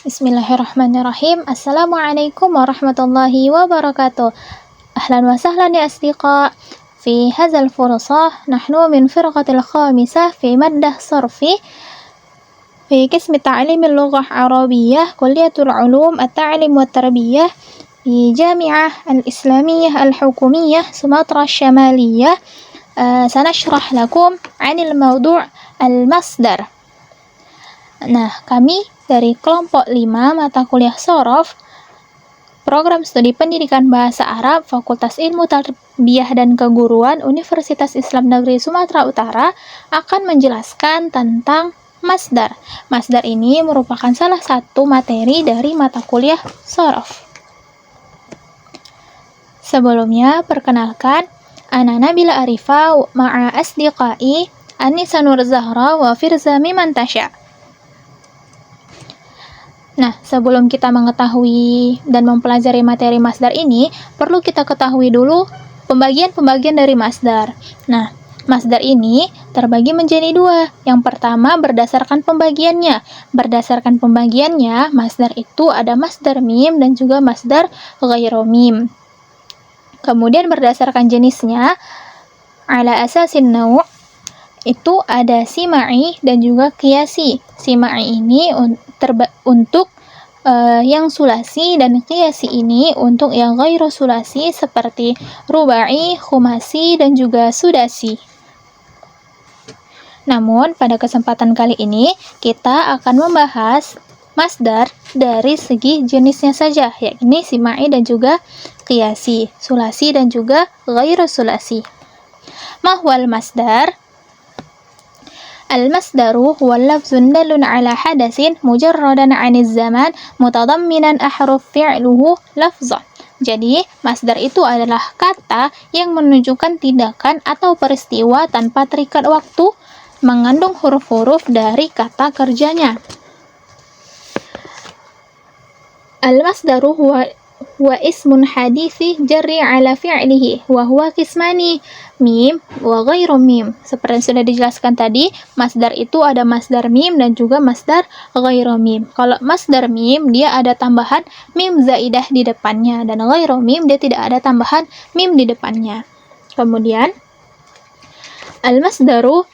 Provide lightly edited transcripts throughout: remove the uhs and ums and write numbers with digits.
Bismillahirrahmanirrahim. Assalamualaikum warahmatullahi wabarakatuh. Ahlan wa sahlan ya asdiqa. في هذا الفرصة نحن من فرقة الخامسة في مادة صرفي في قسم تعليم اللغة العربية كلية العلوم التعليم والتربية في جامعة الإسلامية الحكومية سمطرة الشمالية. سنشرح لكم عن الموضوع المصدر. Nah, kami dari kelompok 5 mata kuliah Shorof Program Studi Pendidikan Bahasa Arab Fakultas Ilmu Tarbiyah dan Keguruan Universitas Islam Negeri Sumatera Utara akan menjelaskan tentang masdar. Masdar ini merupakan salah satu materi dari mata kuliah Shorof. Sebelumnya, perkenalkan, Ana Nabila Arifa ma'a asdiqai Anisa Nur Zahra wa Firza Mimantasya. Nah, sebelum kita mengetahui dan mempelajari materi masdar ini, perlu kita ketahui dulu pembagian-pembagian dari masdar. Nah, masdar ini terbagi menjadi 2. Yang pertama, berdasarkan pembagiannya. Berdasarkan pembagiannya, masdar itu ada masdar mim dan juga masdar ghairu mim. Kemudian berdasarkan jenisnya, ala asasin naw' itu ada sima'i dan juga qiyasi. Sima'i ini untuk yang sulasi dan qiyasi ini untuk yang ghairu sulasi seperti rubai, khumasi, dan juga sudasi. Namun, pada kesempatan kali ini kita akan membahas masdar dari segi jenisnya saja, yakni sima'i dan juga qiyasi, sulasi dan juga ghairu sulasi. Mahwal masdar? المصدر هو اللفظ دال على حدث مجردا عن الزمان متضمنا أحرف فعله لفظا. Jadi, masdar itu adalah kata yang menunjukkan tindakan atau peristiwa tanpa terikat waktu, mengandung huruf-huruf dari kata kerjanya. Al-masdaru huwa ismun hadithi jarri ala fi'lihi wa huwa qismani mim wa ghairu mim. Seperti yang sudah dijelaskan tadi, masdar itu ada masdar mim dan juga masdar ghairu mim. Kalau masdar mim, dia ada tambahan mim zaidah di depannya, dan ghairu mim dia tidak ada tambahan mim di depannya. Kemudian al-masdaru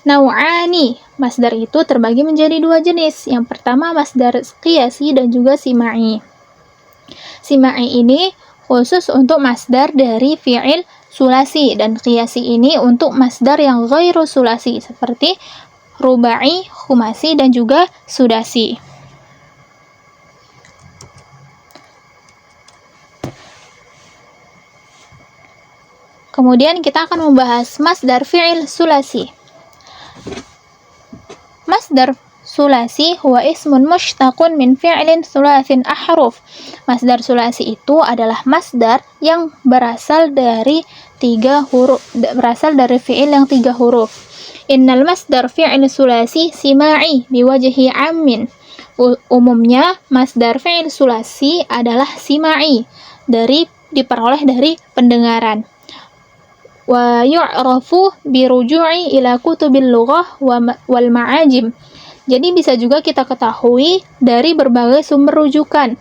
naw'ani. Masdar itu terbagi menjadi 2 jenis. Yang pertama masdar qiyasi dan juga sima'i. Sima'i ini khusus untuk masdar dari fi'il sulasi, dan qiyasi ini untuk masdar yang ghairu sulasi seperti rubai, khumasi, dan juga sudasi. Kemudian kita akan membahas masdar fi'il sulasi. Masdar sulasi huwa ismun mushtaqun min fi'lin sulasin ahruf. Masdar sulasi itu adalah masdar yang berasal dari 3 huruf, berasal dari fi'il yang 3 huruf. Innal masdar fi'il sulasi sima'i biwajhi ammin. Umumnya masdar fi'il sulasi adalah sima'i, diperoleh dari pendengaran. Wa yu'rafu biruju'i ila kutubil lughah wal ma'ajim. Jadi bisa juga kita ketahui dari berbagai sumber rujukan.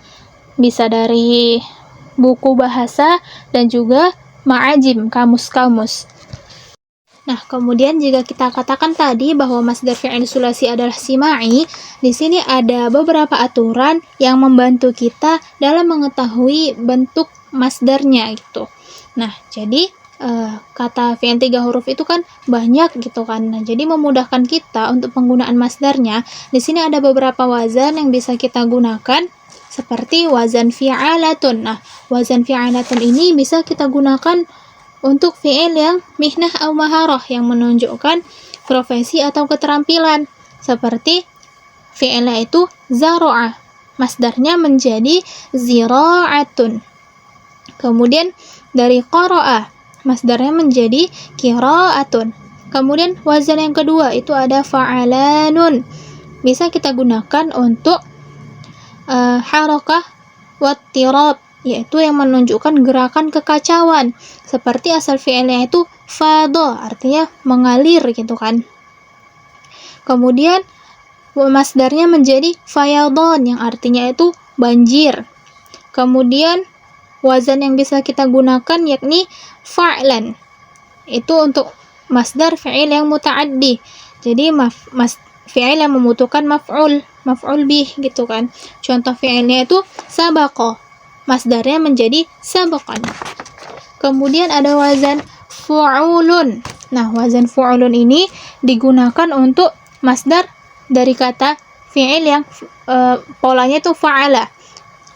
Bisa dari buku bahasa dan juga ma'ajim, kamus-kamus. Nah, kemudian jika kita katakan tadi bahwa masdar fi'il sulasi adalah sima'i, di sini ada beberapa aturan yang membantu kita dalam mengetahui bentuk masdarnya gitu. Nah, jadi kata fi'il 3 huruf itu kan banyak gitu kan. Nah, jadi memudahkan kita untuk penggunaan masdarnya. Di sini ada beberapa wazan yang bisa kita gunakan seperti wazan fi'alatun. Nah, wazan fi'alatun ini bisa kita gunakan untuk fi'il yang mihnah atau maharah yang menunjukkan profesi atau keterampilan. Seperti fi'ilnya itu zaro'ah. Masdarnya menjadi zira'atun. Kemudian dari qara'ah, masdarnya menjadi qira'atun. Kemudian wazan yang kedua itu ada fa'alanun. Bisa kita gunakan untuk harakah wattirab, yaitu yang menunjukkan gerakan kekacauan. Seperti asal fi'ilnya itu fadha, artinya mengalir gitu kan. Kemudian masdarnya menjadi fayadhan yang artinya itu banjir. Kemudian wazan yang bisa kita gunakan yakni fa'lan. Itu untuk masdar fi'il yang muta'addi. Jadi fi'il yang membutuhkan maf'ul bih gitu kan. Contoh fi'ilnya itu sabaqa. Masdarnya menjadi sabaqan. Kemudian ada wazan fu'ulun. Nah, wazan fu'ulun ini digunakan untuk masdar dari kata fi'il yang polanya itu fa'ala.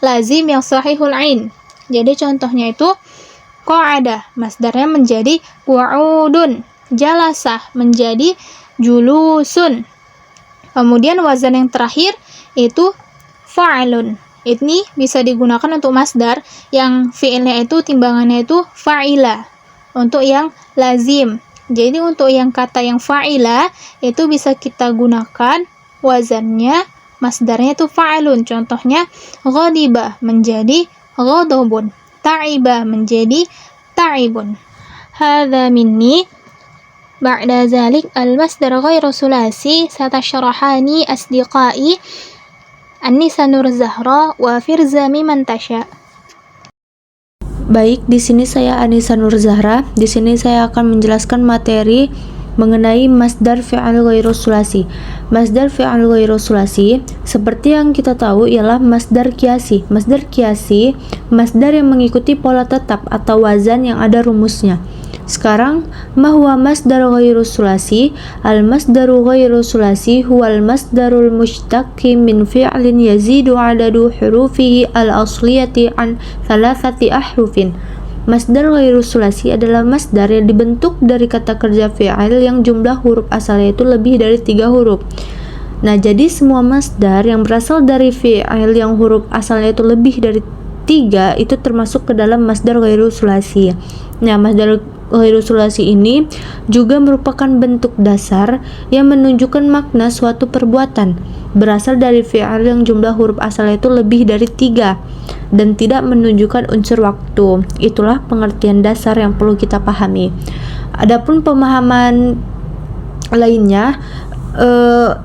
Lazim yang sahihul ain. Jadi contohnya itu qa'ada, masdarnya menjadi qu'udun. Jalasah menjadi julusun. Kemudian wazan yang terakhir itu fa'ilun. Ini bisa digunakan untuk masdar yang fi'ilnya itu timbangannya itu fa'ila untuk yang lazim. Jadi untuk yang kata yang fa'ila itu bisa kita gunakan wazannya masdarnya itu fa'ilun. Contohnya ghadiba menjadi ghadabun, ta'iba menjadi ta'ibun. Hadza minni. Ba'da zalik al-masdar ghairu sulasi satashrahani asdiqai An-Nisa Nur Zahra wa Firza Miman Tasha. Baik, di sini saya Anissa Nur Zahra. Di sini saya akan menjelaskan materi mengenai masdar fi'al ghairu sulasi. Masdar fi'al ghairu sulasi seperti yang kita tahu ialah masdar qiyasi. Masdar qiyasi, masdar yang mengikuti pola tetap atau wazan yang ada rumusnya. Sekarang, mahwa masdar ghairu sulasi? Al-masdaru ghairu sulasi huwal masdarul mushtaqi min fi'lin yazidu adadu hurufihi al-asliyati an thalathati ahrufin. Masdar ghairu sulasi adalah masdar yang dibentuk dari kata kerja fi'il yang jumlah huruf asalnya itu lebih dari 3 huruf. Nah, jadi semua masdar yang berasal dari fi'il yang huruf asalnya itu lebih dari 3 itu termasuk ke dalam masdar ghairu sulasi. Nah, masdar ghairu sulasi ini juga merupakan bentuk dasar yang menunjukkan makna suatu perbuatan berasal dari fi'il yang jumlah huruf asalnya itu lebih dari 3 dan tidak menunjukkan unsur waktu. Itulah pengertian dasar yang perlu kita pahami. Adapun pemahaman lainnya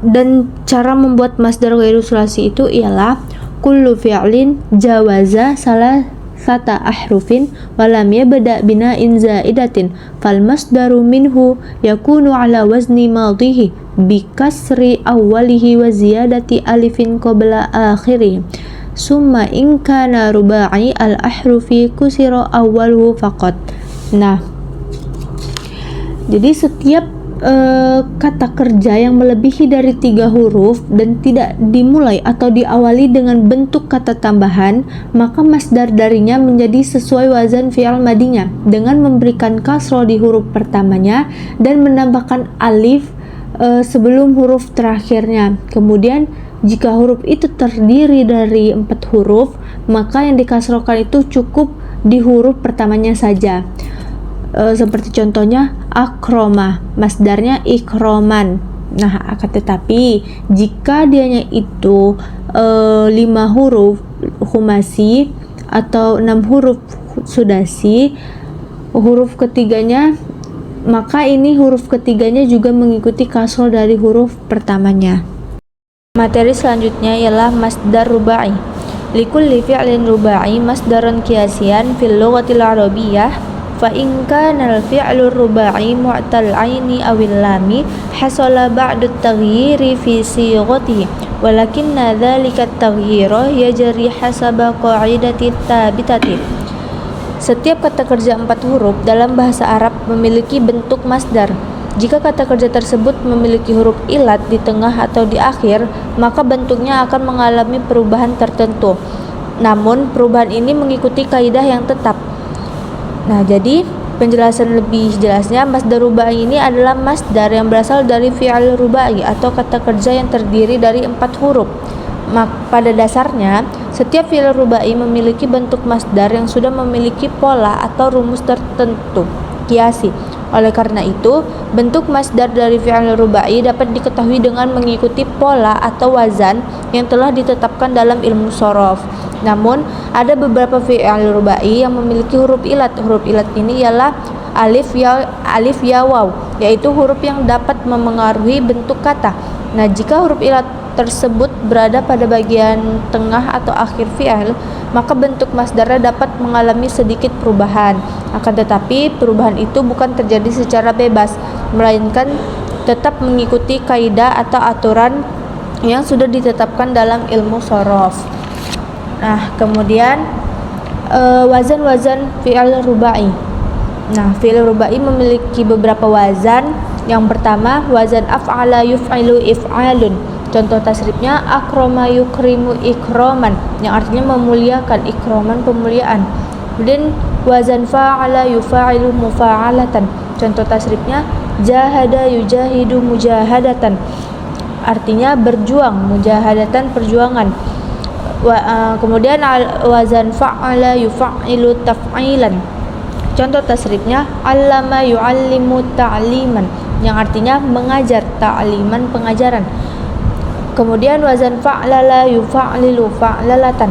dan cara membuat masdar ghairu sulasi itu ialah kullu fi'lin jawaza salah sata ahrufin walam yabda bina'in zaidatin fal masdaru minhu yakunu ala wazni madhihi bi kasri awwalihi wa ziyadati alifin qabla akhirih summa in kana ruba'i al ahrufi kusira awwaluhu faqat. Nah, jadi setiap kata kerja yang melebihi dari 3 huruf dan tidak dimulai atau diawali dengan bentuk kata tambahan, maka masdar darinya menjadi sesuai wazan fi'al madinya dengan memberikan kasroh di huruf pertamanya dan menambahkan alif sebelum huruf terakhirnya. Kemudian jika huruf itu terdiri dari 4 huruf, maka yang dikasrohkan itu cukup di huruf pertamanya saja. Seperti contohnya akroma, masdarnya ikroman. Nah, akan tetapi jika dianya itu 5 huruf humasi atau 6 huruf sudasi, huruf ketiganya, maka ini huruf ketiganya juga mengikuti kasroh dari huruf pertamanya. Materi selanjutnya ialah masdar rubai. Likulli fi'lin rubai masdaran qiyasiyan fil lughatil arabiyyah fa in kana al-fi'lu rubai mu'tal 'aini awil lami hasala ba'du at-taghyiri fi sighatihi walakinna dhalika at-taghyira yajri hasaba qa'idati thabitati. Setiap kata kerja 4 huruf dalam bahasa Arab memiliki bentuk masdar. Jika kata kerja tersebut memiliki huruf ilat di tengah atau di akhir, maka bentuknya akan mengalami perubahan tertentu. Namun, perubahan ini mengikuti kaidah yang tetap. Nah, jadi penjelasan lebih jelasnya, masdar rubai ini adalah masdar yang berasal dari fi'al rubai atau kata kerja yang terdiri dari 4 huruf. Pada dasarnya, setiap fi'il rubai memiliki bentuk masdar yang sudah memiliki pola atau rumus tertentu, qiyasi. Oleh karena itu, bentuk masdar dari fi'il rubai dapat diketahui dengan mengikuti pola atau wazan yang telah ditetapkan dalam ilmu shorof. Namun, ada beberapa fi'il rubai yang memiliki huruf ilat. Huruf ilat ini ialah alif, ya, waw, yaitu huruf yang dapat memengaruhi bentuk kata. Nah, jika huruf ilat tersebut berada pada bagian tengah atau akhir fi'il, maka bentuk masdarnya dapat mengalami sedikit perubahan. Akan tetapi, perubahan itu bukan terjadi secara bebas, melainkan tetap mengikuti kaidah atau aturan yang sudah ditetapkan dalam ilmu shorof. Nah, kemudian wazan-wazan fi'il rubai. Nah, fi'il rubai memiliki beberapa wazan. Yang pertama, wazan af'ala yuf'ilu if'alun. Contoh tasrifnya akrama yukrimu ikroman, yang artinya memuliakan, ikroman pemuliaan. Kemudian wazan fa'ala yufa'ilu mufa'alatan. Contoh tasrifnya jahada yujahidu mujahadatan, artinya berjuang, mujahadatan perjuangan. Kemudian wazan fa'ala yufa'ilu taf'ilan. Contoh tasrifnya allama yu'allimu ta'liman, yang artinya mengajar, ta'liman pengajaran. Kemudian wazan fa'lala yufa'lilu fa'lalatan.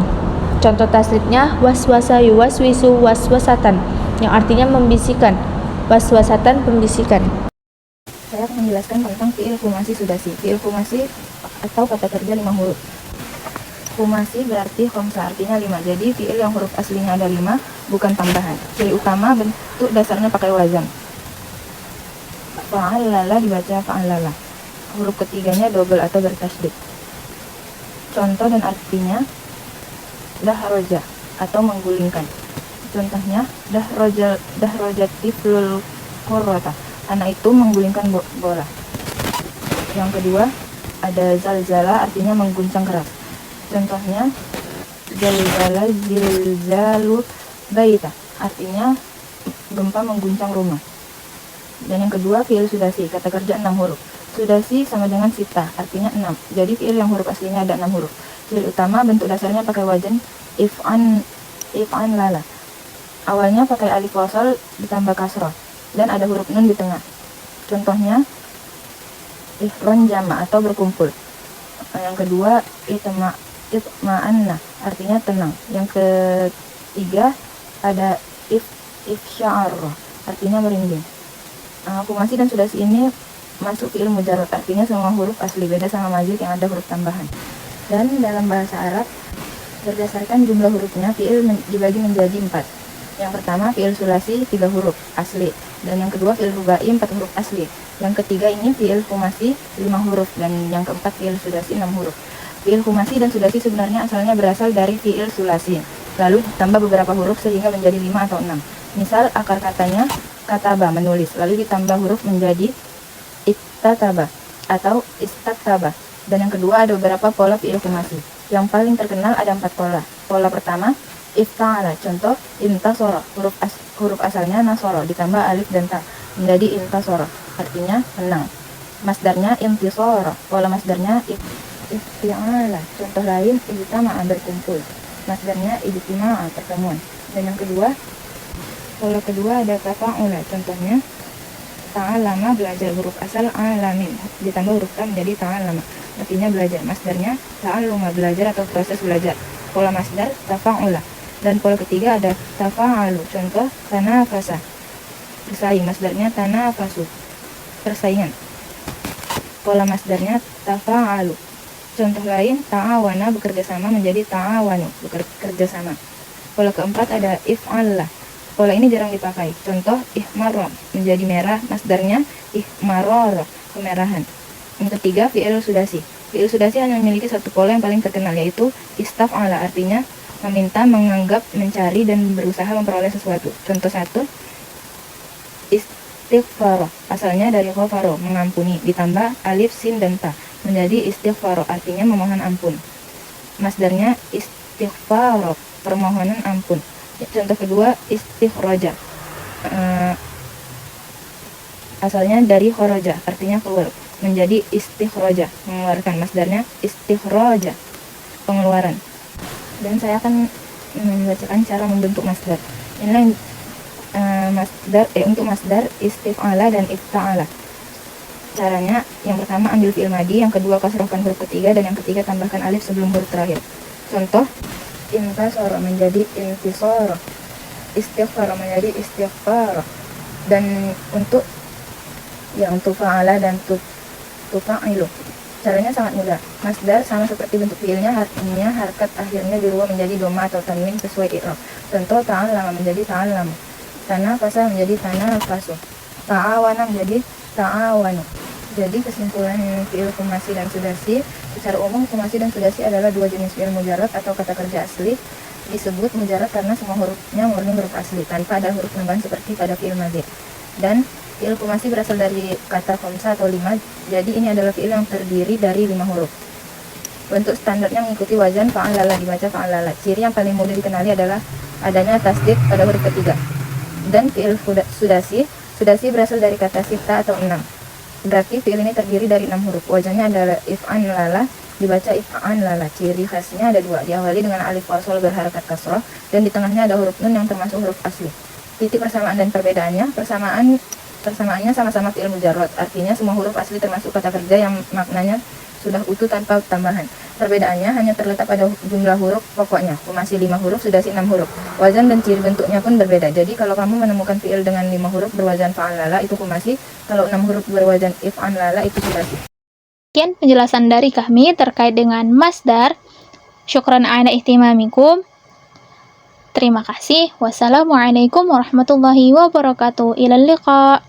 Contoh tasrifnya waswasa yuwaswisu waswasatan, yang artinya membisikkan, waswasatan pembisikan. Saya akan menjelaskan tentang fi'il khumasi sudasi. Fi'il khumasi atau kata kerja 5 huruf. Khumasi berarti khamsa, artinya 5. Jadi fi'il yang huruf aslinya ada 5, bukan tambahan. Ciri utama bentuk dasarnya pakai wazan. Fa'alala dibaca fa'alala. Huruf ketiganya double atau bertasydid. Contoh dan artinya dahroja atau menggulingkan. Contohnya dahroja tiflul qurrata, anak itu menggulingkan bola. Yang kedua ada zalzala, artinya mengguncang keras. Contohnya zalzala zilzalu baita, artinya gempa mengguncang rumah. Dan yang kedua fi'il sudasi, kata kerja 6 huruf. Sudasi sama dengan sita, artinya 6. Jadi fi'il yang huruf aslinya ada 6 huruf. Ciri utama bentuk dasarnya pakai wazan if'an lala. Awalnya pakai alif wasal ditambah kasroh dan ada huruf nun di tengah. Contohnya ifron jama atau berkumpul. Yang kedua itma'anna, artinya tenang. Yang ketiga ada ifsya'ar, artinya merinding. Khumasi dan sudasi ini masuk fi'il mujarrad, artinya semua huruf asli, beda sama mazid yang ada huruf tambahan. Dan dalam bahasa Arab, berdasarkan jumlah hurufnya, fi'il dibagi menjadi 4. Yang pertama fi'il sulasi 3 huruf asli, dan yang kedua fi'il rubai 4 huruf asli. Yang ketiga ini fi'il khumasi 5 huruf, dan yang keempat fi'il sudasi 6 huruf. Fi'il khumasi dan sudasi sebenarnya asalnya berasal dari fi'il sulasi, lalu ditambah beberapa huruf sehingga menjadi 5 atau 6. Misal akar katanya kataba, menulis, lalu ditambah huruf menjadi iktataba atau istataba. Dan yang kedua ada beberapa pola fi'il khumasi. Yang paling terkenal ada 4 pola. Pola pertama ifta'ala, contoh intasoro, huruf asalnya nasoro ditambah alif dan ta menjadi intasoro, artinya menang. Masdarnya intisoro, pola masdarnya ifti'ala. Contoh lain ijtama'a, berkumpul. Masdarnya ijtima'a, pertemuan. Dan yang kedua, pola kedua ada tafa'ula, contohnya ta'alama, belajar, huruf asal alamin ditambah huruf ta menjadi ta'alama, artinya belajar. Masdarnya ta'alluma, belajar atau proses belajar. Pola masdar tafa'ula. Dan pola ketiga ada tafa'alu, contoh tanafasa, bersaing. Masdarnya tanafasu, persaingan. Pola masdarnya tafa'alu. Contoh lain ta'awana, bekerja sama menjadi ta'awanu, bekerja sama. Pola keempat ada if'alla. Pola ini jarang dipakai. Contoh ihmarra, menjadi merah. Masdarnya ihmarara, kemerahan. Yang ketiga fi'il sudasi. Fi'il sudasi hanya memiliki satu pola yang paling terkenal, yaitu istaf'ala, artinya meminta, menganggap, mencari, dan berusaha memperoleh sesuatu. Contoh 1 istighfar, asalnya dari ghafaro, mengampuni, ditambah alif, sin, dan ta menjadi istighfar, artinya memohon ampun. Masdarnya istighfar, permohonan ampun. Contoh kedua istikhroja, asalnya dari khoroja, artinya keluar, menjadi istikhroja, mengeluarkan. Masdarnya istikhroja, pengeluaran. Dan saya akan membacakan cara membentuk masdar. Ini untuk masdar istif'ala dan ifta'ala. Caranya, yang pertama ambil fi'il madi, yang kedua kasrohkan huruf ketiga, dan yang ketiga tambahkan alif sebelum huruf terakhir. Contoh intasara menjadi intisara, istighfar menjadi istighfar. Dan untuk fa'ala dan tufa'ilu, Caranya sangat mudah. Masdar sama seperti bentuk fiilnya, artinya harkat akhirnya dirubah menjadi doma atau tanwin sesuai i'rab. Contoh ta'allama menjadi ta'allamu, tanafasa menjadi tanafasu, ta'awana menjadi ta'awanu. Jadi kesimpulan fiil khumasi dan sudasi, secara umum khumasi dan sudasi adalah dua jenis fiil mujarrad atau kata kerja asli. Disebut mujarrad karena semua hurufnya murni huruf asli tanpa ada huruf tambahan seperti pada fiil madhi. Dan fiil khumasi berasal dari kata khomsa atau 5, jadi ini adalah fiil yang terdiri dari 5 huruf. Bentuk standarnya mengikuti wazan fa'alala, dibaca fa'alala. Ciri yang paling mudah dikenali adalah adanya tasdid pada huruf ketiga. Dan fiil sudasi berasal dari kata sita atau 6. Berarti fiil ini terdiri dari 6 huruf. Wazannya adalah if'an lala, dibaca if'an lala. Ciri khasnya ada 2, diawali dengan alif wasol berharakat kasroh, dan di tengahnya ada huruf nun yang termasuk huruf asli. Titik persamaan dan perbedaannya, persamaannya sama-sama fiil mujarrad, artinya semua huruf asli termasuk kata kerja yang maknanya sudah utuh tanpa tambahan. Perbedaannya hanya terletak pada jumlah huruf pokoknya. Khumasi 5 huruf, sudasi 6 huruf. Wazan dan ciri bentuknya pun berbeda. Jadi kalau kamu menemukan fiil dengan 5 huruf berwazan fa'alala itu khumasi, kalau 6 huruf berwazan if'anlala itu sudasi. Sekian penjelasan dari kami terkait dengan masdar. Syukran ala ihtimamikum. Terima kasih. Wassalamualaikum warahmatullahi wabarakatuh. Ilal liqa.